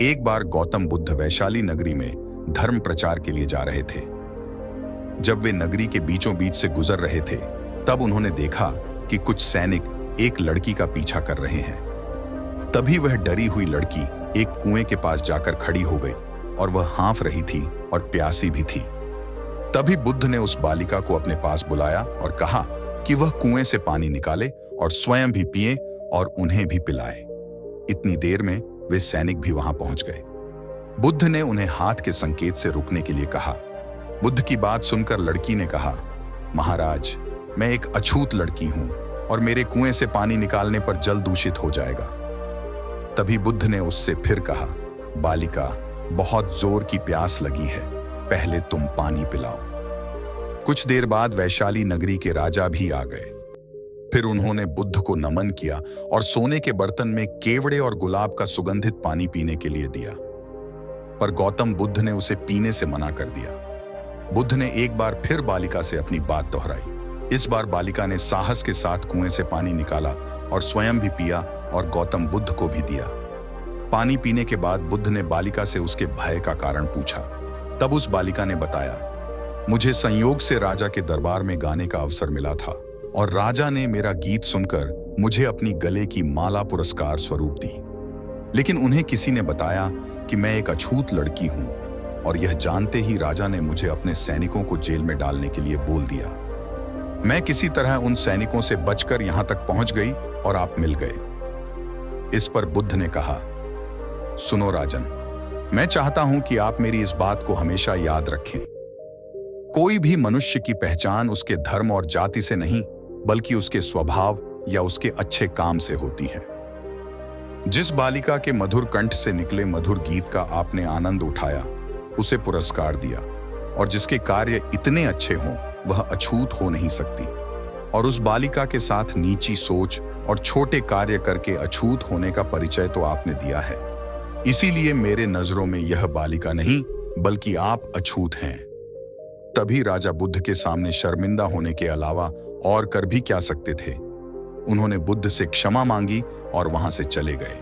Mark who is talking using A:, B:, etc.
A: एक बार गौतम बुद्ध वैशाली नगरी में धर्म प्रचार के लिए जा रहे थे। जब वे नगरी के बीचों बीच से गुजर रहे थे, तब उन्होंने देखा कि कुछ सैनिक एक लड़की का पीछा कर रहे हैं। तभी वह डरी हुई लड़की एक कुएं के पास जाकर खड़ी हो गई और वह हाँफ रही थी और प्यासी भी थी। तभी बुद्ध ने उस बालिका को अपने पास बुलाया और कहा कि वह कुएं से पानी निकाले और स्वयं भी पिए और उन्हें भी पिलाए। इतनी देर में वे सैनिक भी वहां पहुंच गए। बुद्ध ने उन्हें हाथ के संकेत से रुकने के लिए कहा। बुद्ध की बात सुनकर लड़की ने कहा, महाराज, मैं एक अछूत लड़की हूं और मेरे कुएं से पानी निकालने पर जल दूषित हो जाएगा। तभी बुद्ध ने उससे फिर कहा, बालिका, बहुत जोर की प्यास लगी है, पहले तुम पानी पिलाओ। कुछ देर बाद वैशाली नगरी के राजा भी आ गए। फिर उन्होंने बुद्ध को नमन किया और सोने के बर्तन में केवड़े और गुलाब का सुगंधित पानी पीने के लिए दिया, पर गौतम बुद्ध ने उसे पीने से मना कर दिया। बुद्ध ने एक बार फिर बालिका से अपनी बात दोहराई। इस बार बालिका ने साहस के साथ कुएं से पानी निकाला और स्वयं भी पिया और गौतम बुद्ध को भी दिया। पानी पीने के बाद बुद्ध ने बालिका से उसके भय का कारण पूछा। तब उस बालिका ने बताया, मुझे संयोग से राजा के दरबार में गाने का अवसर मिला था और राजा ने मेरा गीत सुनकर मुझे अपनी गले की माला पुरस्कार स्वरूप दी। लेकिन उन्हें किसी ने बताया कि मैं एक अछूत लड़की हूं और यह जानते ही राजा ने मुझे अपने सैनिकों को जेल में डालने के लिए बोल दिया। मैं किसी तरह उन सैनिकों से बचकर यहां तक पहुंच गई और आप मिल गए। इस पर बुद्ध ने कहा, सुनो राजन, मैं चाहता हूं कि आप मेरी इस बात को हमेशा याद रखें। कोई भी मनुष्य की पहचान उसके धर्म और जाति से नहीं, बल्कि उसके स्वभाव या उसके अच्छे काम से होती है। जिस बालिका के मधुर कंठ से निकले मधुर गीत का आपने आनंद उठाया, उसे पुरस्कार दिया, और जिसके कार्य इतने अच्छे हों वह अछूत हो नहीं सकती। और उस बालिका के साथ नीची सोच और छोटे कार्य करके अछूत होने का परिचय तो आपने दिया है। इसीलिए मेरे नजरों में यह बालिका नहीं, बल्कि आप अछूत हैं। तभी राजा बुद्ध के सामने शर्मिंदा होने के अलावा और कर भी क्या सकते थे। उन्होंने बुद्ध से क्षमा मांगी और वहां से चले गए।